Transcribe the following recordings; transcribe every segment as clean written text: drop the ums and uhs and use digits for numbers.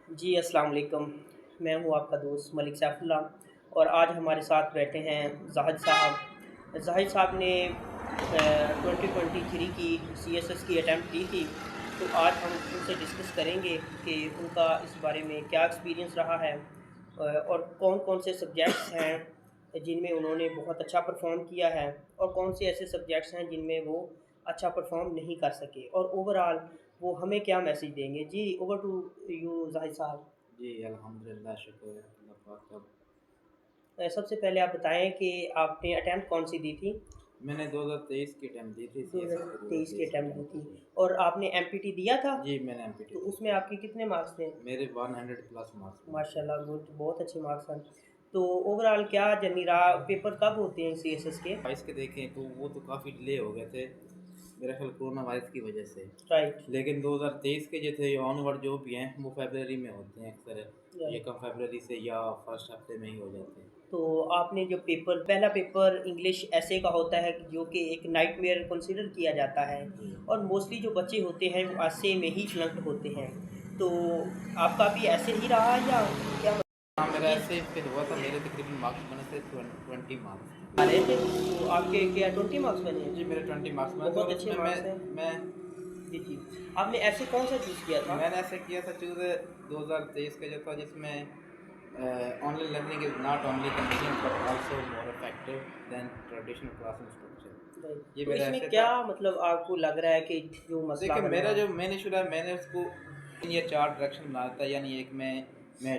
जी, अस्सलाम वालेकुम। मैं हूँ आपका दोस्त मलिक सैफुल्लाह और आज हमारे साथ बैठे हैं ज़ाहिद साहब। ज़ाहिद साहब ने 2023 की सीएसएस की अटेम्प्ट दी थी, तो आज हम उनसे डिस्कस करेंगे कि उनका इस बारे में क्या एक्सपीरियंस रहा है और कौन-कौन से सब्जेक्ट्स हैं जिनमें उन्होंने बहुत अच्छा परफ़ॉर्म किया है और कौन से ऐसे सब्जेक्ट्स हैं जिनमें वो अच्छा परफ़ॉर्म नहीं कर सके और ओवरऑल वो हमें क्या मैसेज देंगे? जी, ओवर टू यू ज़ाहिद साहब। जी, अल्हम्दुलिल्लाह शुक्र है अल्लाह पाक का। सबसे पहले आप बताएँ कि आपने अटेम्प्ट कौन-सी दी थी? मैंने 2023 की अटेम्प्ट दी थी, सीएसएस की 2023 की 2023 की अटेम्प्ट दी अटेम्प्ट दी थी थी। और आपने एमपीटी दिया था? जी, मैंने एमपीटी तो दी उसमें थी। आपके कितने मार्क्स थे? मेरे 100 प्लस मार्क्स बने थे। माशाल्लाह गुड, बहुत अच्छे मार्क्स हैं। तो ओवरऑल क्या जर्नी रहा? पेपर कब होते हैं सीएसएस के? 22 के देखें तो वो तो काफ़ी डिले हो गए थे, मेरा ख़्याल कोरोना वायरस की वजह से। राइट, लेकिन 2023 के जो थे ऑनवर्ड जो भी हैं, वो फ़रवरी में होते हैं अक्सर, राइट। 1 फ़रवरी से या फर्स्ट हफ्ते में ही हो जाते हैं। तो आपने जो पेपर पहला पेपर इंग्लिश ऐसे का होता है जो कि एक नाइटमेयर कंसीडर किया जाता है जी। और मोस्टली जो बच्चे होते हैं वो ऐसे में ही फ्लंक्ड होते हैं। तो आपका भी ऐसे ही रहा या क्या हाँ, मतलब मेरा किस ऐसे ही फिर हुआ था, मेरे तकरीबन मार्क्स बने थे 20 मार्क्स आ थे। रहे थे? तो आपके क्या 20 मार्क्स बने जी, हैं? मेरे 20 मार्क्स बने थे बहुत और अच्छे उसमें मार्क्स हैं। मैं जी, जी। आपने ऐसे कौन-सा चूज़ किया था? मैंने ऐसे किया था चूज़ 2023 का जो था जिसमें online learning is not only convenient but also more effective than traditional classroom right. Structure. ये तो मेरा इसमें ऐसे क्या था। मतलब आपको लग रहा है कि जो मसला देखिए, बन मेरा रहा जो है? मेन इशू रहा, मैंने उसको 3 या 4 डायरेक्शन बनाया था, यानी एक मैं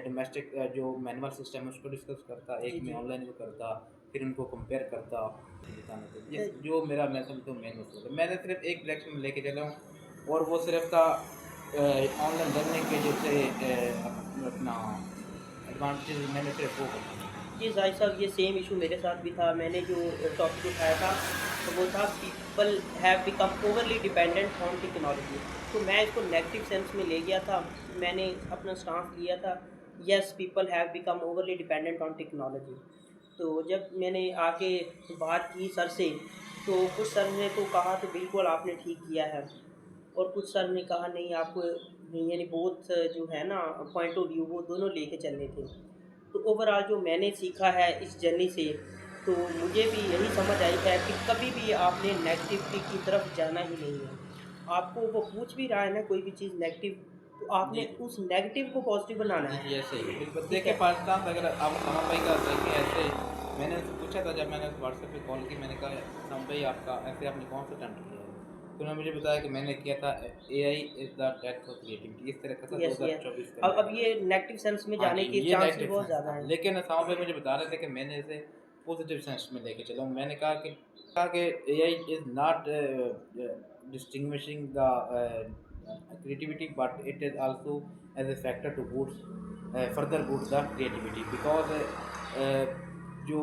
डोमेस्टिक जो मैनुअल सिस्टम है उसको डिस्कस करता, जी, एक में जी। ऑनलाइन को करता, फिर उनको कंपेयर करता, बताना था अ, जिस जो मेरा मैं समझता हूँ मेन मसला था। मैंने सिर्फ एक डायरेक्शन में लेके चला हूँ और वो सिर्फ था ऑनलाइन लर्निंग के जो थे अपना एडवांटेजेस, मैंने सिर्फ वो बताने थे। जी, ज़ाहिर साहब ये सेम इश्यू मेरे साथ भी था। मैंने जो टॉपिक उठाया था, तो वो था people have become overly dependent on technology. तो मैं इसको नेगेटिव सेंस में ले गया था। मैंने अपना स्टांस लिया था, yes people have become overly dependent on technology. तो जब मैंने आके बात की सर से, तो कुछ सर ने तो कहा कि बिल्कुल आपने ठीक किया है और कुछ सर ने कहा नहीं आपको नहीं यानी बोथ जो है ना पॉइंट ऑफ व्यू वो दोनों लेके चलने थे। तो ओवरऑल जो मैंने सीखा है इस जर्नी से, तो मुझे भी यही समझ आई है कि कभी भी आपने नेगेटिविटी की तरफ जाना ही नहीं है। आपको वो पूछ भी रहा है ना कोई भी चीज़ नेगेटिव, तो आपने जी, उस नेगेटिव को पॉजिटिव बनाना जी, है। जी, ऐसे ही बिल्कुल। ठीक देखिए, है? पाकिस्तान से अगर आप सलमान भाई का देखें ऐसे, मैंने उनसे पूछा था जब मैंने व्हाट्सएप पे कॉल की, मैंने कहा सलमान भाई आपका ऐसे आपने कौन सा अटेम्प्ट किया है? तो उन्होंने मुझे बताया कि मैंने किया था AI is the death of creativity, इस तरह का था यस, यस। 2024 का अब मेरा। ये नेगेटिव सेंस में हाँ जाने जी, के ये चांसेस नेगेटिव बहुत सेंस ज़्यादा था। हैं। लेकिन सलमान भाई मुझे बता रहे थे कि मैंने इसे पॉजिटिव सेंस में लेके चला हूँ। मैंने कहा कि AI is not distinguishing the creativity, but it is also as a factor to boost further boost the creativity because जो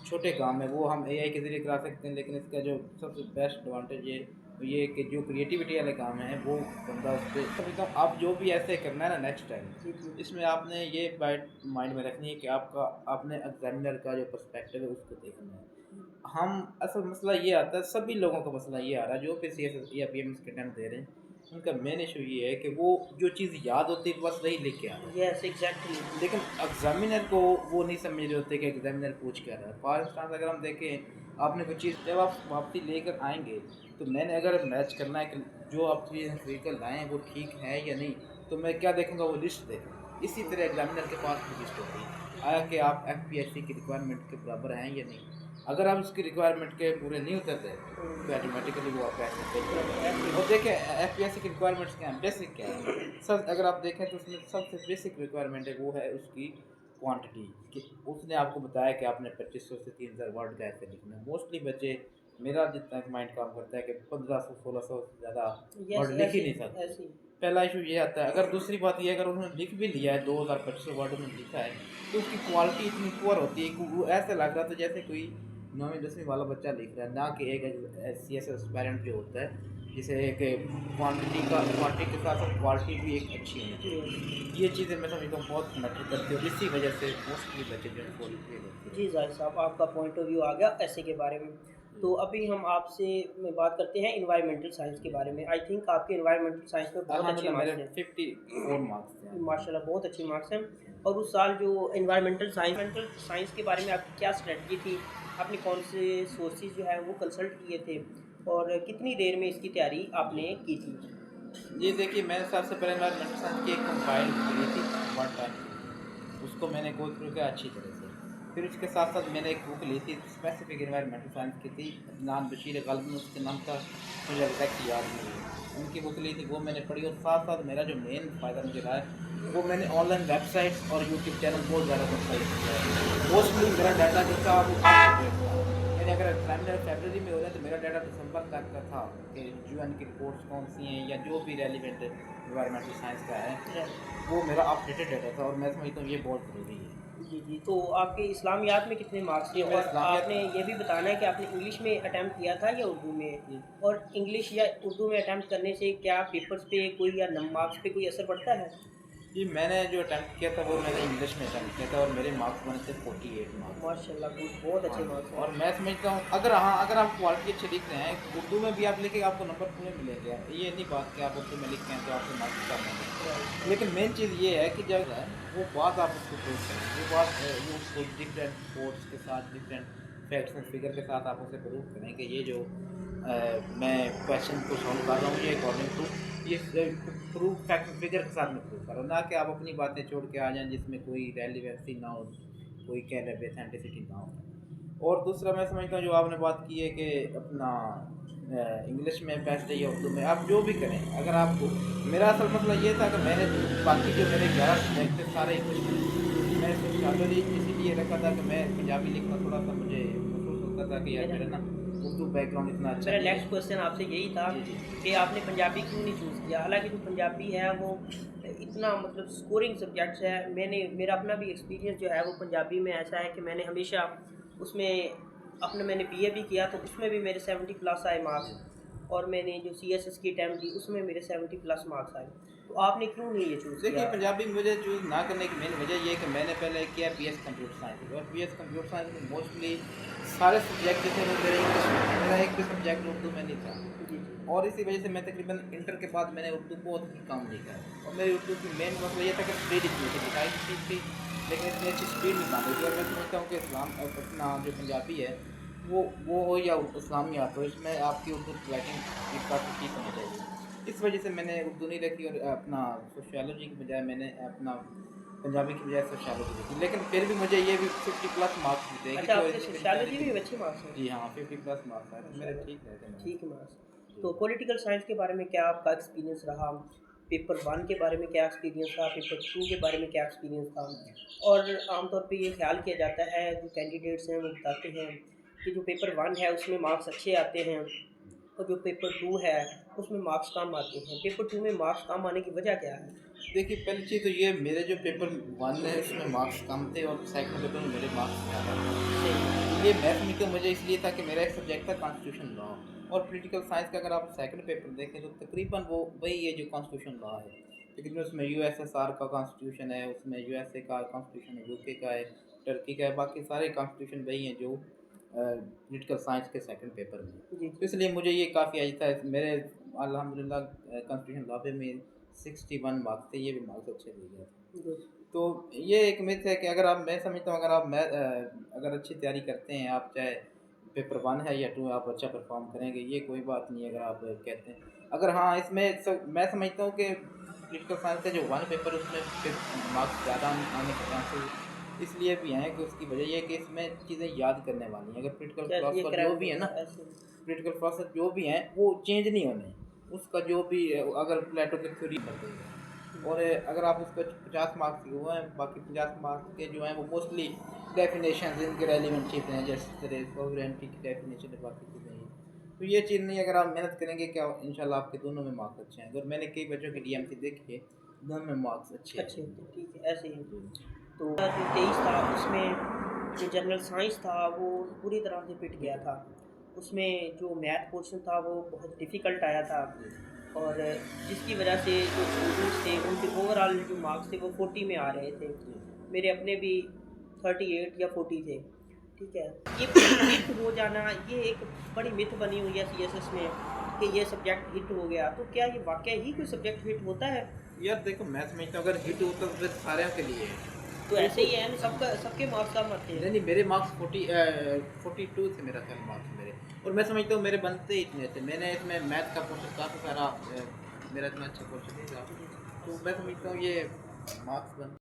छोटे काम है वो हम एआई के ज़रिए करा सकते हैं, लेकिन इसका जो सबसे बेस्ट एडवांटेज ये कि जो क्रिएटिविटी वाले काम हैं वो बंदा उस पे समझता हूँ। आप जो भी ऐसे करना है ना नेक्स्ट टाइम, जी, जी। इसमें आपने ये बात माइंड में रखनी है कि आपने एग्जामिनर का जो पर्सपेक्टिव है उसको देखना है। हम असल मसला ये आता है, सभी लोगों का मसला ये आ रहा है जो भी सीएसएस या बीएमएस के एग्जाम दे रहे हैं, उनका मेन इशू ये है कि वो जो चीज़ याद होती है बस वही लिख के आ रहे हैं। Yes, exactly. लेकिन एग्जामिनर को वो नहीं समझ रहे होते कि एग्जामिनर पूछ क्या रहा है। फॉर इंस्टांस अगर हम देखें, आपने कोई चीज़ जब आप वापसी लेकर आएँगे, तो मैंने अगर मैच करना है कि जो आप चीज़ खरीद कर लाए हैं वो ठीक है या नहीं, तो मैं क्या देखूँगा, वो लिस्ट देखूँगा। इसी तरह एग्जामिनर के पास भी लिस्ट होती है। आया कि आप एफपीएससी की रिक्वायरमेंट के बराबर हैं या नहीं। अगर आप उसकी रिक्वायरमेंट के पूरे नहीं उतरते, तो ऑटोमेटिकली वो आपका ऐसे फेल कर देगा। और देखिए एफपीएससी की रिक्वायरमेंट्स क्या हैं, बेसिक क्या है। सर अगर आप देखें तो उसमें सबसे बेसिक रिक्वायरमेंट है, वो है उसकी क्वांटिटी, कि उसने आपको बताया कि आपने 2500 से 3000 वर्ड का ऐसे लिखना है। मोस्टली बच्चे, मेरा जितना माइंड काम करता है कि 1500 1600 से ज़्यादा यस, वर्ड लिख ही ऐसे नहीं ही, सकते। ऐसे ही। पहला इशू ये आता है। अगर दूसरी बात ये, अगर उन्होंने लिख भी लिया है 2500 वर्ड में लिखा है, तो उसकी क्वालिटी इतनी पुअर होती है कि वो ऐसा लग रहा था जैसे कोई 9वीं 10वीं वाला बच्चा लिख रहा है, ना कि एक सी एस एस्पायरेंट जो होता है, जिसे एक क्वांटिटी के साथ साथ क्वालिटी भी एक अच्छी होनी चाहिए। ये चीज़ें मैं समझता हूँ बहुत मैटर करती है और इसी वजह से मोस्टली बच्चे जो है वो फेल होते हैं। जी, ज़ाहिर साहब आपका पॉइंट ऑफ व्यू आ गया ऐसे के बारे में। तो अभी हम आपसे बात करते हैं इन्वायरमेंटल साइंस के बारे में। आई थिंक आपके इन्वायरमेंटल साइंस में बहुत अच्छे अल्हम्दुलिल्लाह मेरे मार्क्स हैं। 54 मार्क्स थे। माशाल्लाह बहुत अच्छे मार्क्स हैं। और उस साल जो इन्वायरमेंटल साइंस के बारे में आपकी क्या स्ट्रेटजी थी? आपने कौन से सोर्सेज जो है वो कंसल्ट किए थे और कितनी देर में इसकी तैयारी आपने की थी? जी देखिए, मैंने सबसे पहले एनवायरमेंटल साइंस की एक कंपाइल ली थी वन टाइम की, उसको मैंने गो थ्रू किया अच्छी तरह से। फिर उसके साथ साथ मैंने एक बुक ली थी स्पेसिफिक एनवायरमेंटल साइंस की थी, अदनान बशीर ग़ालिबन उसके नाम था, मुझे एग्जैक्ट याद नहीं है। उनकी बुक ली थी, वो मैंने पढ़ी। और साथ साथ मेरा जो मेन फ़ायदा मुझे रहा है वो मैंने ऑनलाइन वेबसाइट्स और यूट्यूब चैनल बहुत ज़्यादा सब्सक्राइब किया है। मोस्टली मेरा डाटा जो था वो अपडेट था। यानी अगर एग्जामिनर फरवरी में हो रहा है तो मेरा डाटा दिसंबर तक का था कि यूएन की रिपोर्ट्स कौन सी हैं या जो भी रेलिवेंट एनवायरमेंटल साइंस का है, वो मेरा अपडेटेड डाटा था। और मैं समझता हूँ ये बहुत ज़रूरी है। जी, जी। तो आपके इस्लामियात में कितने मार्क्स थे? जी, मेरा और इस्लामियात आपने ये भी बताना है कि आपने इंग्लिश में अटेम्प्ट किया था या उर्दू में? जी और इंग्लिश या उर्दू में अटेम्प्ट करने से क्या पेपर्स पे कोई या मार्क्स पे कोई असर पड़ता है? जी, मैंने जो अटैम्प्ट किया था वो मैंने इंग्लिश में अटैम्प्ट किया था और मेरे मार्क्स बने थे 48 मार्क्स। माशाल्लाह बहुत हाँ अच्छे जी, मार्क्स हैं। और मैं समझता हूँ अगर अगर आप क्वालिटी अच्छी लिख रहे हैं उर्दू में भी आप लिखेंगे आपको नंबर पूरे मिलेंगे। ये नहीं बात कि आप उर्दू में लिख रहे हैं तो आपके मार्क्स कम होंगे। राइट। लेकिन मेन चीज़ ये है कि जब है वो बात आप उसको प्रूव करें, वो बात वो उसको डिफरेंट कोड्स के साथ डिफरेंट फैक्ट्स एंड फिगर के साथ आप उसे प्रूव करें कि ये जो मैं क्वेश्चन को सॉल्व कर रहा हूँ ये अकॉर्डिंग टू ये प्रूफ फैक्ट फिगर के साथ में प्रूव करो, ना कि आप अपनी बातें छोड़ के आ जाएं जिसमें कोई रेलिवेंसी ना हो, कोई कह रहे एथेंटिसिटी ना हो। और दूसरा मैं समझता हूँ जो आपने बात की है कि अपना इंग्लिश में बेस्ट है या उर्दू में, आप जो भी करें। अगर आपको मेरा असल मसला ये था कि मैंने बाकी जो मेरे 11 सब्जेक्ट थे सारे इंग्लिश में, मैं सोशियोलॉजी इसीलिए रखा था कि मैं पंजाबी लिखना थोड़ा सा मुझे महसूस होता था कि यार मेरा मेरा ना उर्दू बैकग्राउंड इतना अच्छा मेरा नहीं नेक्स्ट है। क्वेश्चन आपसे यही था जी जी कि आपने पंजाबी क्यों नहीं चूज़ किया? हालाँकि जो पंजाबी है वो इतना मतलब स्कोरिंग सब्जेक्ट्स है। मेरा अपना भी एक्सपीरियंस जो है वो पंजाबी में ऐसा है कि मैंने हमेशा उसमें मैंने बीए भी किया तो उसमें भी मेरे 70 प्लस आए जी। मार्क्स। और मैंने जो सीएसएस की अटेम्प्ट दी उसमें मेरे 70 प्लस मार्क्स आए। तो आपने क्यों नहीं ये चूज़ देखिए, किया? पंजाबी मुझे चूज़ ना करने की मेन वजह ये है कि मैंने पहले किया बीएस कंप्यूटर साइंस, और बीएस कंप्यूटर साइंस में मोस्टली सारे सब्जेक्ट जो थे वो मेरे इंग्लिश में थे, मेरा एक भी सब्जेक्ट उर्दू में नहीं था। जी, जी। और इसी वजह से मैं तकरीबन इंटर के बाद मैंने उर्दू बहुत ही कम लिखा है। और मेरी उर्दू की मेन मसला ये था कि स्पीड इतनी थी, लिखाई ठीक थी लेकिन इतनी अच्छी स्पीड नहीं पाती थी। और मैं समझता हूँ कि अपना जो पंजाबी है वो हो या इस्लामियात हो, इसमें आपकी उर्दू राइटिंग काफ़ी ठीक होनी चाहिए। इस वजह से मैंने उर्दू नहीं रखी और अपना सोशियोलॉजी की बजाय मैंने अपना पंजाबी की बजाय सोशियोलॉजी रखी। लेकिन फिर भी मुझे ये भी 50 प्लस मार्क्स मिलते हैं अच्छा, कि जो आपके इसमें मेरी सोशियोलॉजी पहले में की। भी अच्छे मार्क्स हैं? जी हाँ, 50 प्लस मार्क्स आए तो मेरे माशाल्लाह, ठीक रहते हैं ठीक है मार्क्स। मार्क्स। जी। तो पॉलिटिकल साइंस के बारे में क्या आपका एक्सपीरियंस रहा? पेपर 1 के बारे में क्या एक्सपीरियंस था? पेपर 2 के बारे में क्या एक्सपीरियंस था? और आमतौर पे ये ख़्याल किया जाता है, जो कैंडिडेट्स हैं वो बताते हैं कि जो पेपर 1 है उसमें मार्क्स अच्छे आते हैं और जो पेपर 2 है उसमें मार्क्स कम आते हैं। पेपर 2 में मार्क्स कम आने की वजह क्या है? देखिए, पहली चीज़ तो ये मेरे जो पेपर 1 है उसमें मार्क्स कम थे और सेकंड पेपर में मेरे मार्क्स ज़्यादा थे। ये मैं समझता हूँ मुझे इसलिए था कि मेरा एक सब्जेक्ट था कॉन्स्टिट्यूशन लॉ। और पॉलिटिकल साइंस का अगर आप सेकंड पेपर देखें तो तकरीबन वो वही है जो कॉन्स्टिट्यूशन लॉ है। लेकिन उसमें यूएसएसआर का कॉन्स्टिट्यूशन है, उसमें यूएसए का कॉन्स्टिट्यूशन है, यूके का है, टर्की का है, बाकी सारे कॉन्स्टिट्यूशन वही हैं जो पॉलिटिकल साइंस के सेकंड पेपर में। जी, तो जी। इसलिए मुझे ये काफ़ी अच्छा था। मेरे अल्हम्दुलिल्लाह कॉन्स्टिट्यूशन लॉ पे में 61 मार्क्स थे, ये भी मार्क्स अच्छे ले गया था। गुड। तो ये एक मिथ है कि अगर आप मैं समझता हूँ अगर आप अगर अच्छी तैयारी करते हैं, आप चाहे पेपर 1 है या 2 आप अच्छा परफॉर्म करेंगे, ये कोई बात नहीं है अगर आप कहते हैं। अगर हाँ इसमें मैं समझता हूँ कि पॉलिटिकल साइंस का जो 1 पेपर उसमें मार्क्स ज़्यादा आने के चांसेस इसलिए भी हैं कि उसकी वजह ये है कि इसमें चीज़ें याद करने वाली हैं। अगर पॉलिटिकल क्या ये फिलोसफर जो करंट भी है ना, ऐसे? पॉलिटिकल फिलोसफर जो भी हैं वो चेंज नहीं होने, उसका जो भी अगर प्लेटो की थ्योरी कर देगा। और अगर आप उसको 50 मार्क्स के हुए हैं, बाकी 50 मार्क्स के जो हैं वो मोस्टली डेफिनेशन इनके रेलिवेंट चीज़ें हैं, जैसे सॉवरेनिटी की डेफिनेशन है, बाकी चीज़ें हैं। तो ये चीज़ नहीं, अगर आप मेहनत करेंगे क्या इंशाल्लाह आपके दोनों में मार्क्स अच्छे हैं। और मैंने कई बच्चों की डीएमसी देखी है, दोनों में मार्क्स अच्छे अच्छे हैं। होते, ठीक है, ऐसे ही। जी तो जो 23 था उसमें जो जनरल साइंस था वो पूरी तरह से पिट गया था। उसमें जो मैथ पोर्शन था वो बहुत डिफ़िकल्ट आया था जी और जिसकी वजह से जो स्टूडेंट्स थे उनके ओवरऑल जो मार्क्स थे वो 40 में आ रहे थे। जी मेरे अपने भी 38 या 40 थे। ठीक है, ये हिट हो जाना ये एक बड़ी मिथ बनी हुई है सीएसएस में कि ये सब्जेक्ट हिट हो गया, तो क्या ये वाकई ही कोई सब्जेक्ट हिट होता है? यार देखो मैं समझता हूँ अगर हिट होता तो फिर सारे के लिए है। तो ऐसे ही है ना, सबका सबके मार्क्स कम आते नहीं हैं। नहीं मेरे मार्क्स 42 थे मेरा ख्याल मार्क्स मेरे, और मैं समझता हूँ मेरे बनते ही इतने थे। मैंने इसमें मैथ का पोर्शन काफ़ी सारा मेरा इतना अच्छा पोर्शन नहीं था, तो मैं समझता हूँ ये मार्क्स बन